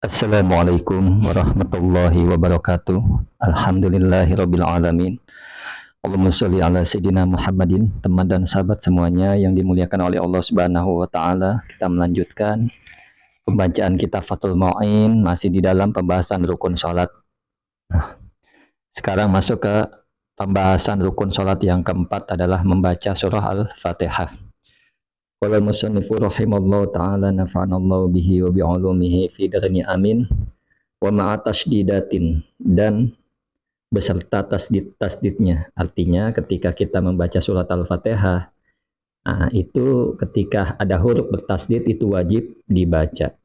Assalamualaikum warahmatullahi wabarakatuh. Alhamdulillahirabbil alamin. Allahumma sholli ala sayyidina Muhammadin. Teman dan sahabat semuanya yang dimuliakan oleh Allah Subhanahu wa taala, kita melanjutkan pembacaan kitab Fathul Mu'in masih di dalam pembahasan rukun salat. Nah, sekarang masuk ke pembahasan rukun salat yang keempat adalah membaca surah Al-Fatihah. Qala al-musannifu rahimallahu ta'ala nafa'anallahu bihi wa bi'ulumihi fi darni amin. Wa ma'a tasdidatin, dan beserta tasdidnya. Artinya ketika kita membaca surat Al-Fatihah, itu ketika ada huruf bertasdid itu wajib dibaca.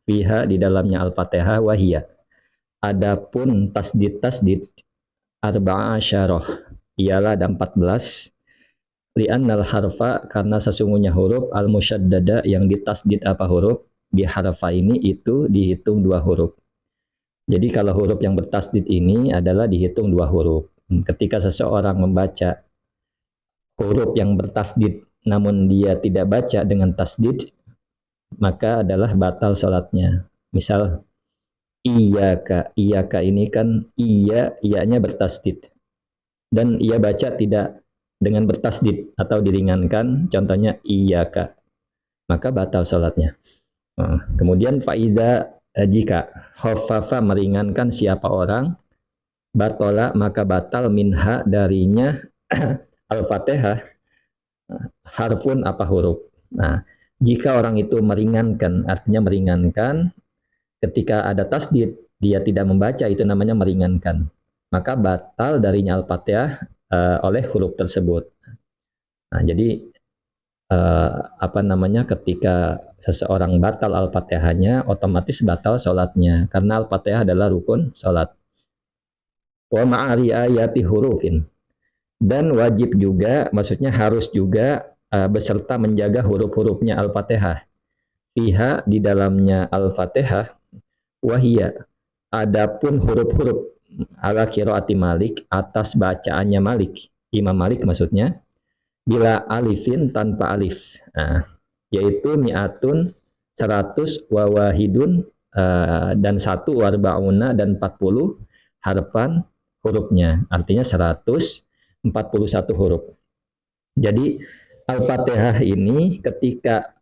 Fiha di dalamnya Al-Fatihah wahiyah. Adapun tasdid arba'a asyarah ialah ada 14. Li'annal harfa, karena sesungguhnya huruf al-musyaddada yang ditasdid apa huruf di harfa ini itu dihitung 2 huruf. Jadi kalau huruf yang bertasdid ini adalah dihitung 2 huruf. Ketika seseorang membaca huruf yang bertasdid namun dia tidak baca dengan tasdid, maka adalah batal salatnya. Misal iyyaka, iyyaka ini kan iyanya bertasdid dan ia baca tidak dengan bertasdid atau diringankan, contohnya iyyaka, maka batal salatnya. Kemudian faida, jika khaffafa meringankan siapa orang, batola maka batal minha darinya Al-Fatihah harfun apa huruf. Nah, jika orang itu meringankan, artinya meringankan ketika ada tasdid dia tidak membaca, itu namanya meringankan, maka batal darinya Al-Fatihah oleh huruf tersebut. Nah, jadi ketika seseorang batal Al-Fatihahnya, otomatis batal sholatnya, karena Al-Fatihah adalah rukun sholat. Wa ma'ariayati hurufin, dan wajib juga, maksudnya harus juga beserta menjaga huruf-hurufnya Al-Fatihah. Fiha di dalamnya Al-Fatihah wahiyah, adapun huruf-huruf ala qiraati Malik, atas bacaannya Malik, Imam Malik maksudnya, bila alifin tanpa alif, yaitu mi'atun 100 wa wahidun dan 1 warbauna dan 40 harfan hurufnya, artinya 141 huruf. Jadi Al-Fatihah ini ketika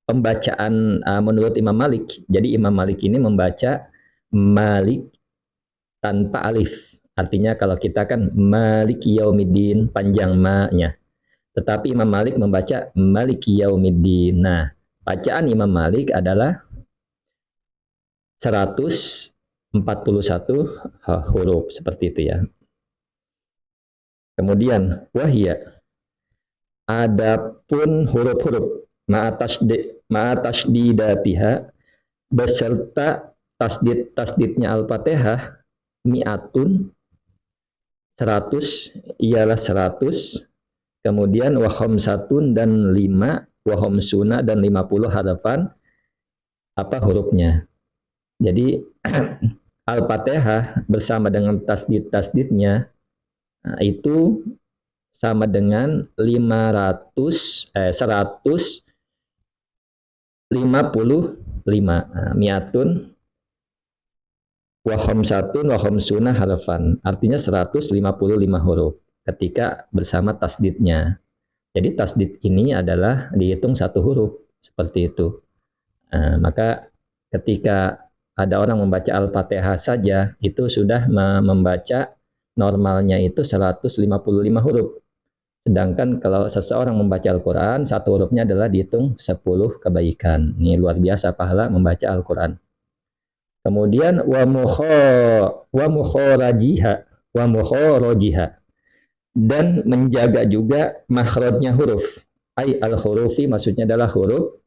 pembacaan menurut Imam Malik, jadi Imam Malik ini membaca Malik tanpa alif. Artinya kalau kita kan Maliki Yaumiddin, panjang ma-nya. Tetapi Imam Malik membaca Maliki Yaumiddin. Nah, bacaan Imam Malik adalah 141 huruf, seperti itu ya. Kemudian wahiyah, adapun huruf-huruf ma'atasdidatiha beserta tasdidnya Al-Fatihah, mi'atun 100 ialah 100, kemudian wahomsatun dan 5, wahomsuna dan 50 harapan apa hurufnya. Jadi Al-Fatihah bersama dengan tasdidnya itu sama dengan 155 mi'atun wahomsatun wahomsuna harfan, artinya 155 huruf ketika bersama tasdidnya. Jadi tasdid ini adalah dihitung 1 huruf, seperti itu. Maka ketika ada orang membaca Al-Fatihah saja, itu sudah membaca normalnya itu 155 huruf. Sedangkan kalau seseorang membaca Al-Quran, 1 hurufnya adalah dihitung 10 kebaikan. Ini luar biasa pahala membaca Al-Quran. Kemudian wa mukharajiha, dan menjaga juga makhrajnya huruf. Ai al-hurufi maksudnya adalah huruf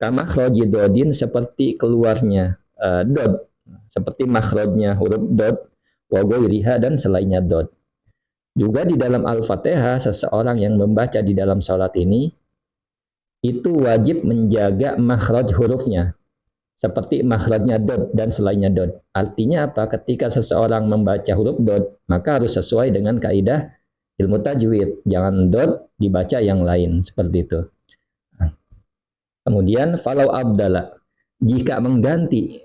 kama makhraji dodin, seperti keluarnya dod, seperti makhrajnya huruf dod, wa ghairiha dan selainnya dod. Juga di dalam Al-Fatihah, seseorang yang membaca di dalam salat ini itu wajib menjaga makhraj hurufnya, seperti makhrajnya dot dan selainnya dot. Artinya apa? Ketika seseorang membaca huruf dot, maka harus sesuai dengan kaidah ilmu tajwid. Jangan dot dibaca yang lain, seperti itu. Kemudian falau abdala, jika mengganti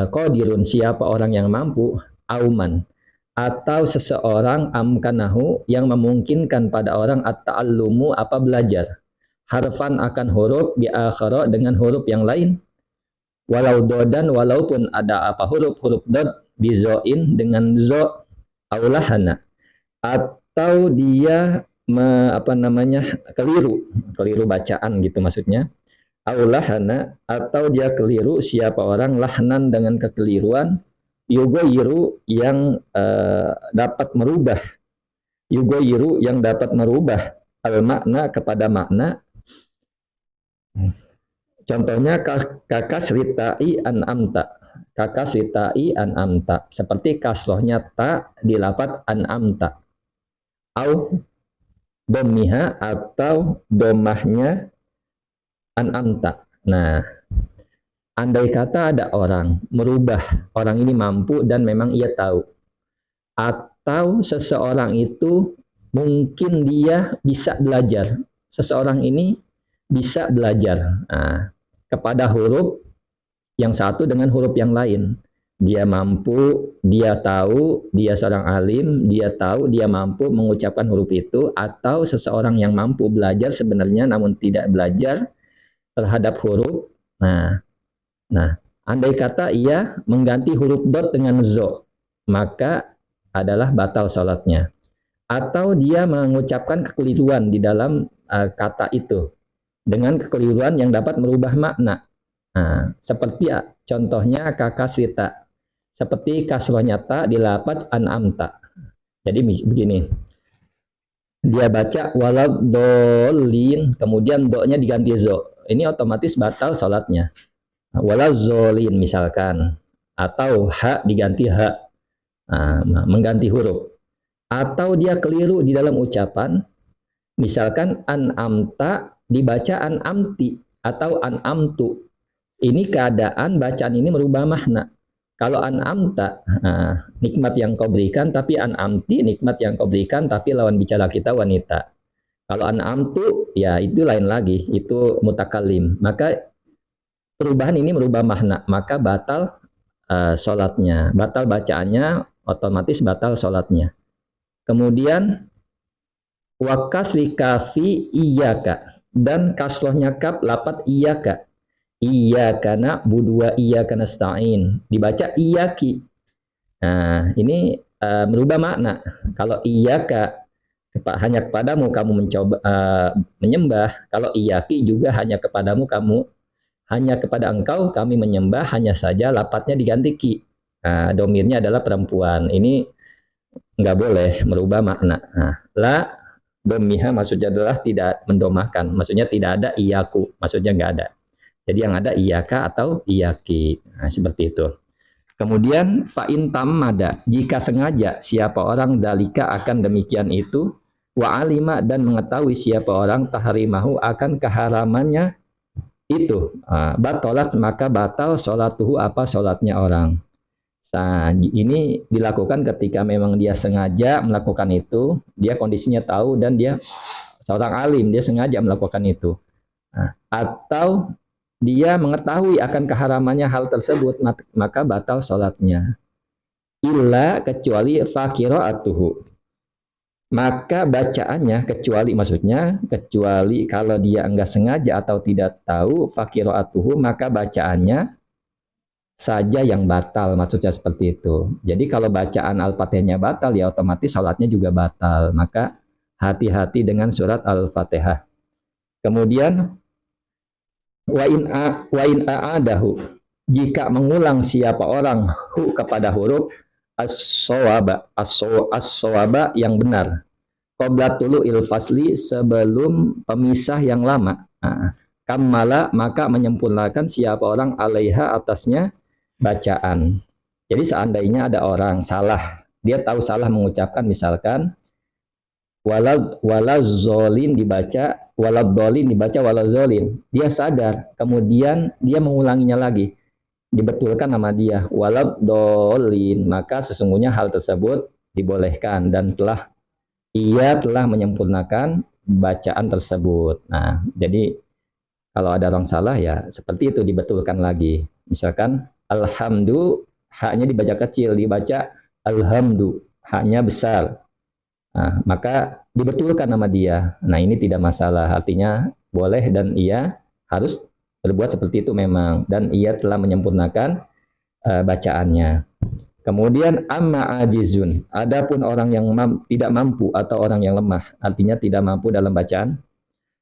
qadirun siapa orang yang mampu, auman atau seseorang amkanahu yang memungkinkan pada orang at-ta'allumu apa belajar harfan akan huruf bi akhara dengan huruf yang lain, walau dodan walaupun ada apa huruf dod bizoin dengan zo aulahana, atau dia keliru bacaan gitu maksudnya, aulahana atau dia keliru siapa orang lahnan dengan kekeliruan, yugoyiru yang dapat merubah, yugoyiru yang dapat merubah al makna kepada makna. Contohnya kakak seritai an'amta, kakak seritai an'amta, seperti kasrohnya ta di lafadz an'amta, au domiha atau domahnya an'amta. Nah, andai kata ada orang merubah, orang ini mampu dan memang ia tahu, atau seseorang itu mungkin dia bisa belajar, seseorang ini bisa belajar kepada huruf yang satu dengan huruf yang lain. Dia mampu, dia tahu, dia seorang alim, dia tahu, dia mampu mengucapkan huruf itu, atau seseorang yang mampu belajar sebenarnya namun tidak belajar terhadap huruf. Nah, andai kata ia mengganti huruf dot dengan zo, maka adalah batal salatnya. Atau dia mengucapkan kekeliruan di dalam kata itu dengan kekeliruan yang dapat merubah makna. Nah, seperti contohnya kakasrita, seperti kasrohnya ta di lafadz an'amta. Jadi begini, dia baca waladhdallin, kemudian do-nya diganti zo. Ini otomatis batal sholatnya. Waladzolin misalkan, atau ha diganti ha, mengganti huruf. Atau dia keliru di dalam ucapan, misalkan an'amta dibaca an'amti atau an'amtu. Ini keadaan bacaan ini merubah makna. Kalau an'amta, nikmat yang kau berikan, tapi an'amti, nikmat yang kau berikan, tapi lawan bicara kita wanita. Kalau an'amtu, ya itu lain lagi, itu mutakalim. Maka perubahan ini merubah makna, maka batal sholatnya, batal bacaannya, otomatis batal sholatnya. Kemudian wakasri kafi iyaka, dan kasrohnya kaf lapat iyaka, iyaka na'budu wa iyaka nasta'in, dibaca iyaki. Nah, ini merubah makna. Kalau iyaka hanya kepadamu kamu mencoba menyembah, kalau iyaki juga hanya kepadamu kamu, hanya kepada engkau kami menyembah, hanya saja lapatnya diganti ki. Domirnya adalah perempuan. Ini nggak boleh merubah makna. La domiha maksudnya adalah tidak mendomahkan, maksudnya tidak ada iyaku, maksudnya nggak ada. Jadi yang ada iyaka atau iyaki. Seperti itu. Kemudian fa'in tammada, jika sengaja siapa orang dalika akan demikian itu, wa alima dan mengetahui siapa orang tahrimahu akan keharamannya itu, batolat maka batal sholatuhu apa sholatnya orang. Nah, ini dilakukan ketika memang dia sengaja melakukan itu, dia kondisinya tahu dan dia seorang alim, dia sengaja melakukan itu. Atau dia mengetahui akan keharamannya hal tersebut, maka batal sholatnya. Illa kecuali fakira'atuhu, maka bacaannya kecuali kalau dia enggak sengaja atau tidak tahu, fakira'atuhu maka bacaannya saja yang batal, maksudnya seperti itu. Jadi kalau bacaan Al-Fatihahnya batal, ya otomatis sholatnya juga batal. Maka hati-hati dengan surat Al-Fatihah. Kemudian wa in a'adahu, jika mengulang siapa orang kepada huruf as-shawaba yang benar, qabla tulu'il fasli sebelum pemisah yang lama, kammala maka menyempurnakan siapa orang alaiha atasnya bacaan. Jadi seandainya ada orang salah, dia tahu salah mengucapkan, misalkan waladzolin dibaca waladzdolin dibaca waladzolin, dia sadar, kemudian dia mengulanginya lagi, dibetulkan nama dia waladzolin, maka sesungguhnya hal tersebut dibolehkan dan ia telah menyempurnakan bacaan tersebut. Nah, jadi Kalau ada orang salah ya seperti itu dibetulkan lagi. Misalkan alhamdu haknya dibaca kecil, dibaca alhamdu haknya besar. Nah, maka dibetulkan nama dia. Nah, ini tidak masalah. Artinya boleh dan ia harus berbuat seperti itu memang dan ia telah menyempurnakan bacaannya. Kemudian amma ajizun. Adapun orang yang tidak mampu atau orang yang lemah, artinya tidak mampu dalam bacaan,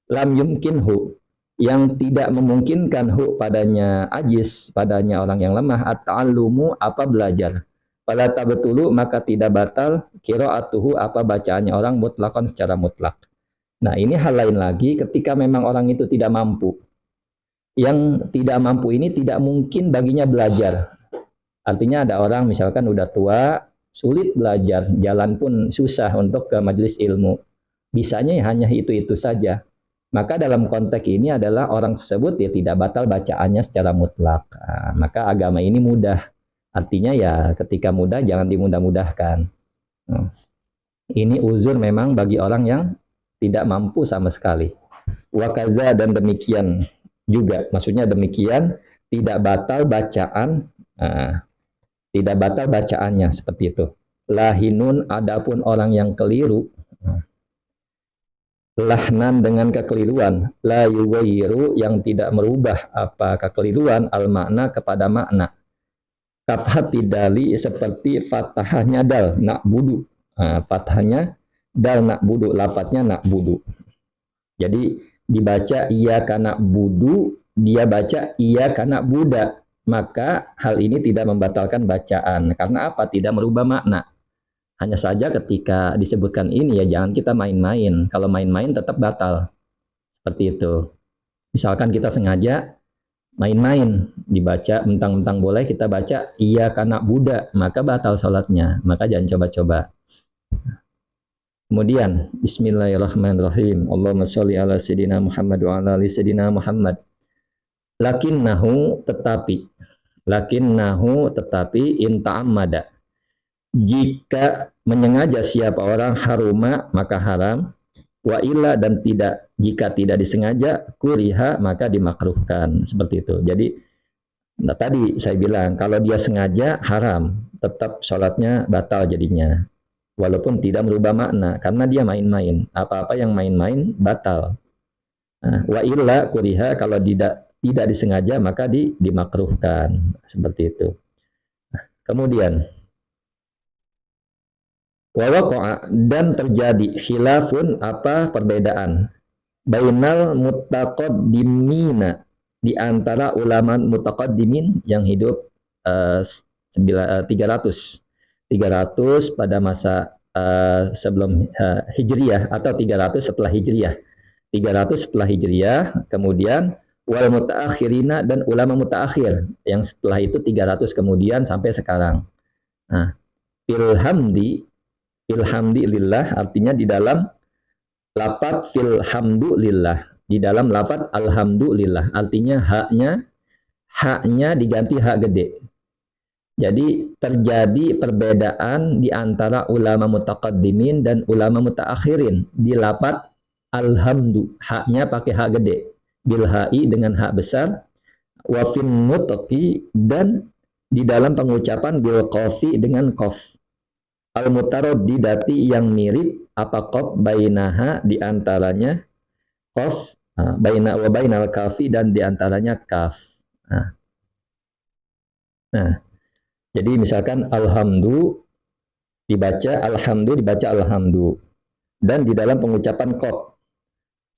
lam yumkinhu, yang tidak memungkinkan hu padanya ajiz, padanya orang yang lemah, at-ta'allumu apa belajar. Pada tabetulu maka tidak batal qiraatuhu apa bacaannya orang mutlakon secara mutlak. Nah, ini hal lain lagi ketika memang orang itu tidak mampu. Yang tidak mampu ini tidak mungkin baginya belajar. Artinya ada orang misalkan udah tua, sulit belajar, jalan pun susah untuk ke majelis ilmu. Bisanya hanya itu-itu saja. Maka dalam konteks ini adalah orang tersebut ya tidak batal bacaannya secara mutlak. Nah, maka agama ini mudah. Artinya ya ketika mudah jangan dimudah-mudahkan. Nah, ini uzur memang bagi orang yang tidak mampu sama sekali. Wakaza dan demikian juga. Maksudnya demikian tidak batal bacaan. Tidak batal bacaannya seperti itu. Lahinun adapun orang yang keliru. Lahnan dengan kekeliruan, la yughayyiru yang tidak merubah apa kekeliruan al makna kepada makna. Kafhati dali seperti fathahnya dal nak budu. Fathahnya dal nak budu, lafadznya nak budu. Jadi dibaca iya kana budu, dia baca iya kana buda. Maka hal ini tidak membatalkan bacaan. Karena apa? Tidak merubah makna. Hanya saja ketika disebutkan ini ya jangan kita main-main. Kalau main-main tetap batal. Seperti itu. Misalkan kita sengaja main-main, dibaca mentang-mentang boleh, kita baca iya kana buda, maka batal sholatnya. Maka jangan coba-coba. Kemudian bismillahirrahmanirrahim. Allahumma sholli ala sayyidina Muhammad wa ala ali sayyidina Muhammad. Lakinnahu tetapi in ta'ammada. Jika menyengaja siapa orang haruma maka haram, wa illa dan tidak, jika tidak disengaja kuriha maka dimakruhkan, seperti itu. Jadi tadi saya bilang kalau dia sengaja haram, tetap sholatnya batal jadinya, walaupun tidak merubah makna karena dia main-main. Apa-apa yang main-main batal. Nah, wa illa kuriha kalau tidak disengaja maka dimakruhkan, seperti itu. Kemudian wawaqa'a dan terjadi khilafun apa perbedaan bainal mutaqaddimina di antara ulama mutaqaddimin yang hidup 300 pada masa sebelum Hijriyah atau 300 setelah Hijriyah. 300 setelah Hijriyah, kemudian wal mutaakhirina dan ulama mutaakhir yang setelah itu 300 kemudian sampai sekarang. Nah, filhamdi lillah artinya di dalam lapat filhamdu lillah, di dalam lapat alhamdulillah artinya haknya diganti hak gede. Jadi terjadi perbedaan di antara ulama mutaqaddimin dan ulama mutaakhirin di lapat alhamdu, haknya pakai hak gede, bil hai dengan hak besar, wa fin nutqi dan di dalam pengucapan bil qafi dengan qaf. Al-mutaraddidati yang mirip apa qaf bainaha di antaranya qaf, baina wa bainal kafi dan di antaranya kaf. Nah, jadi misalkan alhamdu dibaca alhamdu dan di dalam pengucapan qaf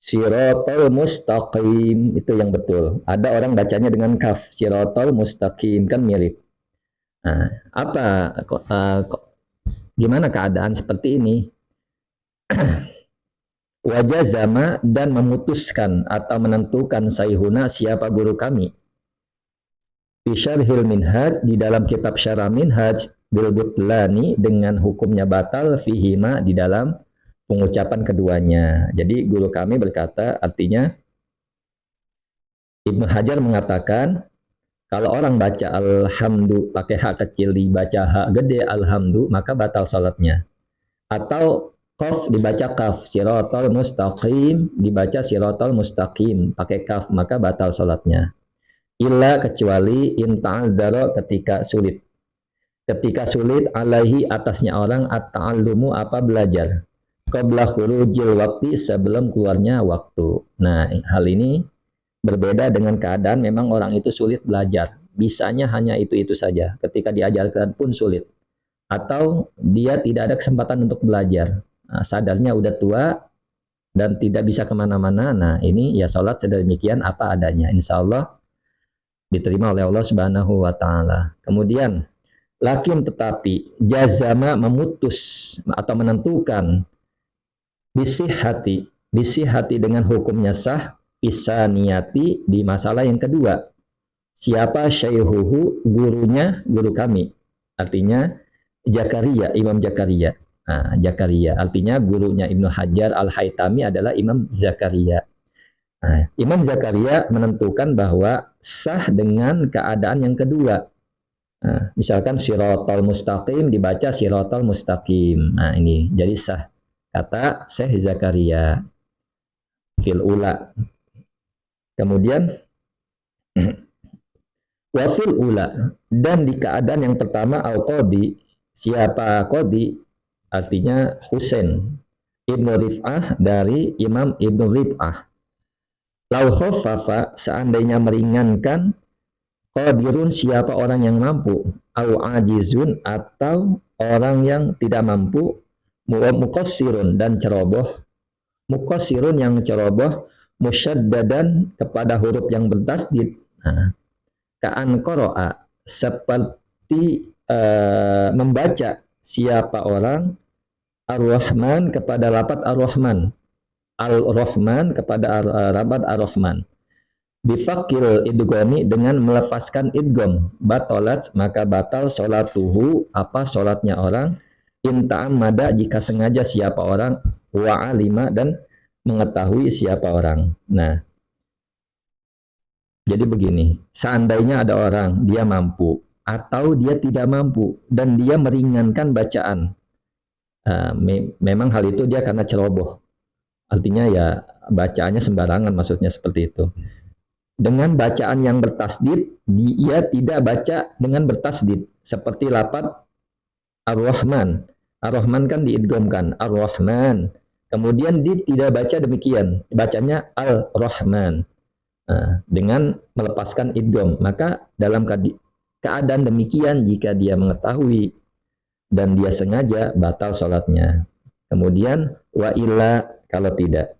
siratal mustaqim itu yang betul. Ada orang bacanya dengan kaf, siratal mustaqim kan mirip. Nah, gimana keadaan seperti ini? Wajazama dan memutuskan atau menentukan sayhuna siapa guru kami. Bisyarhil minhaj di dalam kitab syarah minhaj bil butlani dengan hukumnya batal fihima di dalam pengucapan keduanya. Jadi guru kami berkata, artinya Ibnu Hajar mengatakan kalau orang baca alhamdu pakai hak kecil dibaca hak gede alhamdu maka batal salatnya. Atau Qaf dibaca kaf, sirotol mustaqim dibaca sirotol mustaqim, pakai kaf, maka batal sholatnya. Illa kecuali in ta'adzara ketika sulit. Ketika sulit alaihi atasnya orang at-ta'allumu apa belajar. Qabla khurujil waktu sebelum keluarnya waktu. Nah, hal ini berbeda dengan keadaan memang orang itu sulit belajar. Bisanya hanya itu-itu saja. Ketika diajarkan pun sulit. Atau dia tidak ada kesempatan untuk belajar. Nah, sadarnya udah tua dan tidak bisa kemana-mana. Nah, ini ya sholat sedemikian apa adanya. Insya Allah diterima oleh Allah Subhanahu wa Ta'ala. Kemudian, lakin tetapi jazama memutus atau menentukan bisih hati dengan hukumnya sah, bisa niati di masalah yang kedua. Siapa syaihuhu, gurunya, guru kami. Artinya Jakaria, Imam Jakaria. Nah, Jakaria artinya gurunya Ibnu Hajar Al-Haytami adalah Imam Zakaria. Nah, Imam Zakaria menentukan bahwa sah dengan keadaan yang kedua. Nah, misalkan sirotol mustaqim dibaca sirotol mustaqim. Nah, ini jadi sah. Kata Syekh Zakaria fil ula. Kemudian wafil ula, dan di keadaan yang pertama al-qadi, siapa qadi? Artinya Husain Ibnu Rif'ah dari Imam Ibnu Rif'ah. Lau khaffafa, seandainya meringankan, qadirun siapa orang yang mampu, au ajizun atau orang yang tidak mampu, muqassirun dan ceroboh, muqassirun yang ceroboh, musyaddadan kepada huruf yang bertasdid. Nah, ka'an qara'a seperti membaca siapa orang Ar-Rahman kepada lapat Ar-Rahman, Al-Rahman kepada lapat Ar-Rahman, bifakil idgomi dengan melepaskan idgom, batolat maka batal sholatuhu apa sholatnya orang, inta'amada jika sengaja siapa orang, wa'alima dan mengetahui siapa orang. Nah, jadi begini, seandainya ada orang dia mampu atau dia tidak mampu dan dia meringankan bacaan, memang hal itu dia karena ceroboh, artinya ya bacaannya sembarangan, maksudnya seperti itu. Dengan bacaan yang bertasdid, dia tidak baca dengan bertasdid seperti lafaz Ar-Rahman. Ar-Rahman kan diidghamkan Ar-Rahman. Kemudian dia tidak baca demikian, bacanya Al-Rahman. Nah, dengan melepaskan idgham, maka dalam keadaan demikian jika dia mengetahui dan dia sengaja, batal sholatnya. Kemudian wa illa, kalau tidak,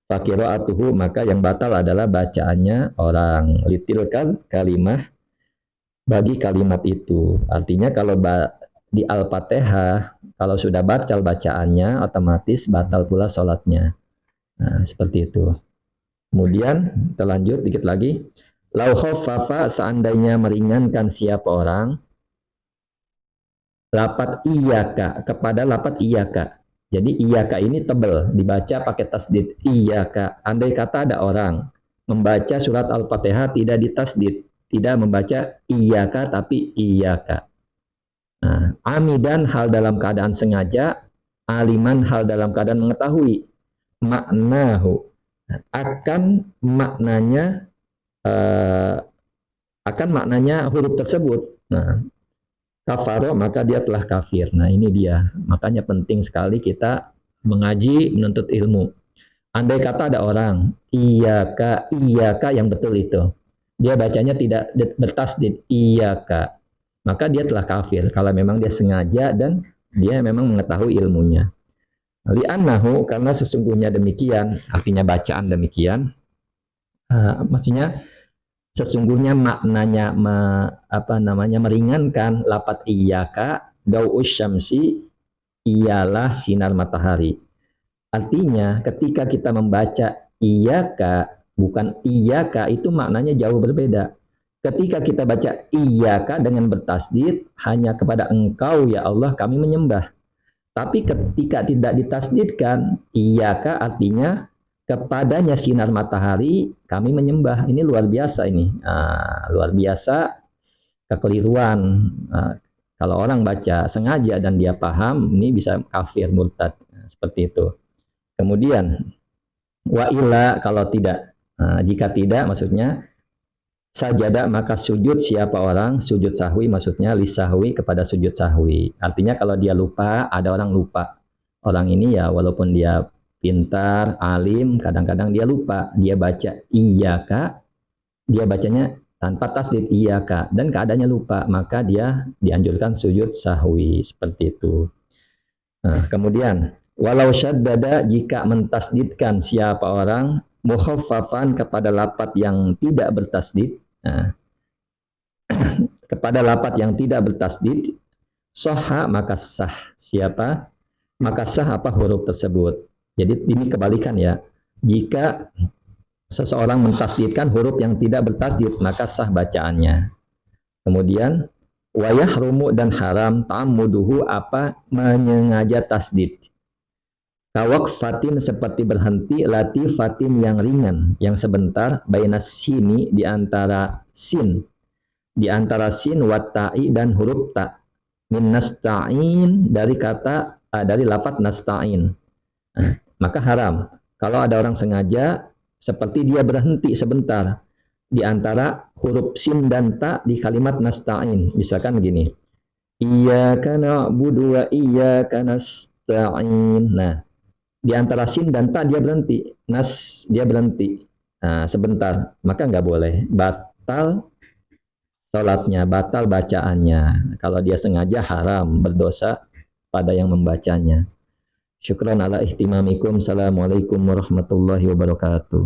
fakira'atuhu, maka yang batal adalah bacaannya orang, litilkan kalimah, bagi kalimat itu. Artinya kalau di Al-Fatihah, kalau sudah batal bacaannya, otomatis batal pula sholatnya. Nah, seperti itu. Kemudian kita lanjut dikit lagi. Lau khaffafa, seandainya meringankan siapa orang, lapat iyaka kepada lapat iyaka. Jadi iyaka ini tebal, dibaca pakai tasdid iyaka. Andai kata ada orang membaca surat Al-Fatihah tidak ditasdid, tidak membaca iyaka tapi iyaka. Nah, amidan hal dalam keadaan sengaja, aliman hal dalam keadaan mengetahui, maknahu akan maknanya huruf tersebut. Nah, kafaro maka dia telah kafir. Nah, ini dia. Makanya penting sekali kita mengaji, menuntut ilmu. Andai kata ada orang iyaka yang betul itu, dia bacanya tidak bertasdid iyaka, maka dia telah kafir kalau memang dia sengaja dan dia memang mengetahui ilmunya. Li'annahu, karena sesungguhnya demikian, artinya bacaan demikian, maksudnya sesungguhnya maknanya meringankan lapat iyaka dau'us syamsi, ialah sinar matahari. Artinya ketika kita membaca iyaka bukan iyaka, itu maknanya jauh berbeda. Ketika kita baca iyaka dengan bertasdid, hanya kepada engkau ya Allah kami menyembah. Tapi ketika tidak ditasdidkan, iyaka artinya kepadanya sinar matahari kami menyembah. Ini luar biasa ini. Luar biasa kekeliruan. Kalau orang baca sengaja dan dia paham, ini bisa kafir, murtad. seperti itu. Kemudian wa illa kalau tidak, jika tidak maksudnya sajada maka sujud siapa orang, sujud sahwi maksudnya lisahwi kepada sujud sahwi. Artinya kalau dia lupa, ada orang lupa. Orang ini ya walaupun dia pintar, alim, kadang-kadang dia lupa. Dia baca iyyaka, dia bacanya tanpa tasdid iyyaka dan keadaannya lupa, maka dia dianjurkan sujud sahwi seperti itu. Nah, kemudian walau syaddada jika mentasdidkan siapa orang mukhaffafan kepada lapat yang tidak bertasdid, nah, kepada lapat yang tidak bertasdid, sahha maka sah siapa? Maka sah apa huruf tersebut. Jadi ini kebalikan ya. Jika seseorang mentasdidkan huruf yang tidak bertasdid, maka sah bacaannya. Kemudian wayah rumu dan haram ta'ammuduhu apa menyengaja tasdid. Kawak fatin seperti berhenti, latifatin yang ringan, yang sebentar, bainas sini di antara sin wat ta'i dan huruf ta. Min nasta'in dari kata dari lafaz nasta'in. Nah, maka haram. Kalau ada orang sengaja seperti dia berhenti sebentar di antara huruf sin dan ta di kalimat nasta'in. Misalkan begini. Iyyaka na'budu wa iyyaka nasta'in. Nah, di antara sin dan ta dia berhenti. Dia berhenti. Nah, sebentar. Maka nggak boleh. Batal salatnya, batal bacaannya. Kalau dia sengaja haram, berdosa pada yang membacanya. Syukran ala ihtimamikum. Assalamualaikum warahmatullahi wabarakatuh.